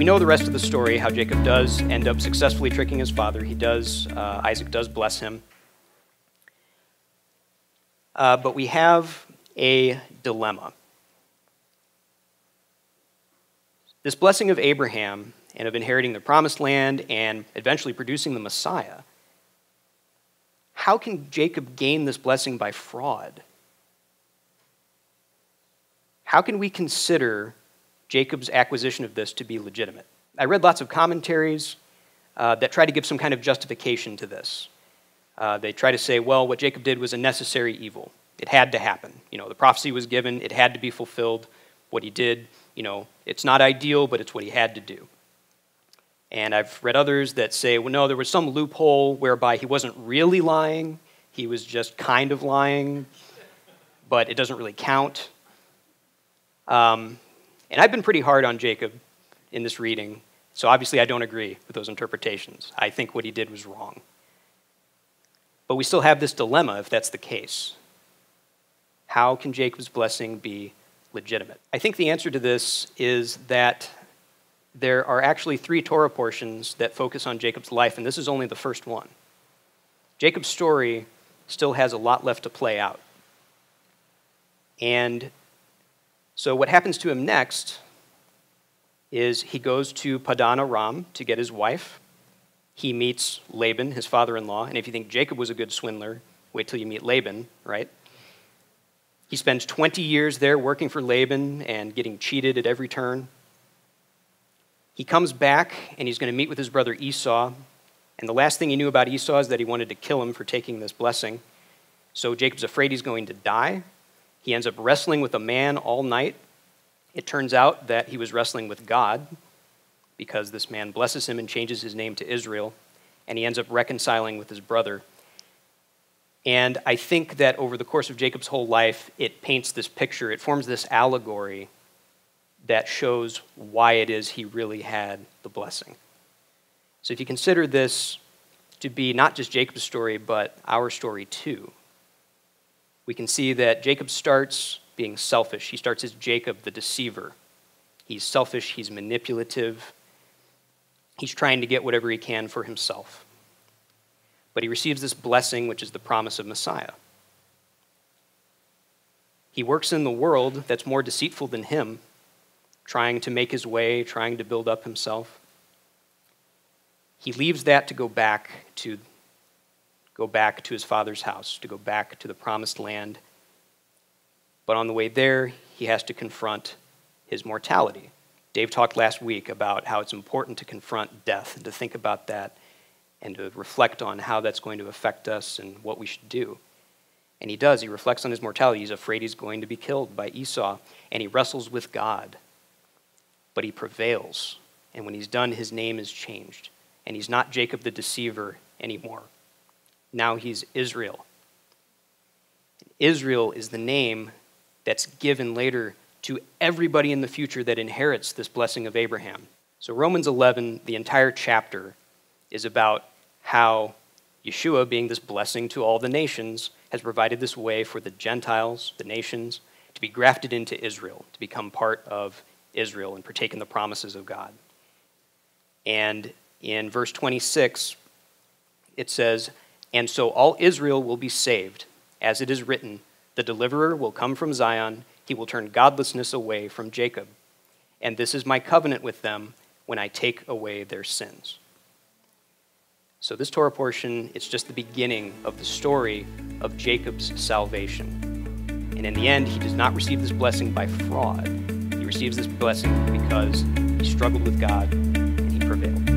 know the rest of the story, how Jacob does end up successfully tricking his father. Isaac does bless him. But we have a dilemma. This blessing of Abraham and of inheriting the promised land and eventually producing the Messiah, how can Jacob gain this blessing by fraud? How can we consider Jacob's acquisition of this to be legitimate? I read lots of commentaries that try to give some kind of justification to this. They try to say, well, what Jacob did was a necessary evil. It had to happen. The prophecy was given. It had to be fulfilled. What he did, it's not ideal, but it's what he had to do. And I've read others that say, well, no, there was some loophole whereby he wasn't really lying. He was just kind of lying, but it doesn't really count. And I've been pretty hard on Jacob in this reading, so obviously I don't agree with those interpretations. I think what he did was wrong. But we still have this dilemma if that's the case. How can Jacob's blessing be legitimate? I think the answer to this is that there are actually 3 Torah portions that focus on Jacob's life, and this is only the first one. Jacob's story still has a lot left to play out. And so what happens to him next is he goes to Padan Aram to get his wife. He meets Laban, his father-in-law, and if you think Jacob was a good swindler, wait till you meet Laban, right? He spends 20 years there working for Laban and getting cheated at every turn. He comes back, and he's going to meet with his brother Esau, and the last thing he knew about Esau is that he wanted to kill him for taking this blessing. So Jacob's afraid he's going to die. He ends up wrestling with a man all night. It turns out that he was wrestling with God because this man blesses him and changes his name to Israel, and he ends up reconciling with his brother. And I think that over the course of Jacob's whole life, it paints this picture, it forms this allegory that shows why it is he really had the blessing. So if you consider this to be not just Jacob's story, but our story too, we can see that Jacob starts being selfish. He starts as Jacob the deceiver. He's selfish, he's manipulative, he's trying to get whatever he can for himself. But he receives this blessing, which is the promise of Messiah. He works in the world that's more deceitful than him, trying to make his way, trying to build up himself. He leaves that to go back to his father's house, to go back to the promised land. But on the way there, he has to confront his mortality. Dave talked last week about how it's important to confront death and to think about that and to reflect on how that's going to affect us and what we should do. And he does. He reflects on his mortality. He's afraid he's going to be killed by Esau, and he wrestles with God. But he prevails, and when he's done, his name is changed, and he's not Jacob the deceiver anymore. Now he's Israel. Israel is the name that's given later to everybody in the future that inherits this blessing of Abraham. So Romans 11, the entire chapter, is about how Yeshua, being this blessing to all the nations, has provided this way for the Gentiles, the nations, to be grafted into Israel, to become part of Israel and partake in the promises of God. And in verse 26, it says, "And so all Israel will be saved, as it is written, the deliverer will come from Zion, he will turn godlessness away from Jacob. And this is my covenant with them when I take away their sins." So this Torah portion, it's just the beginning of the story of Jacob's salvation. And in the end, he does not receive this blessing by fraud. He receives this blessing because he struggled with God and he prevailed.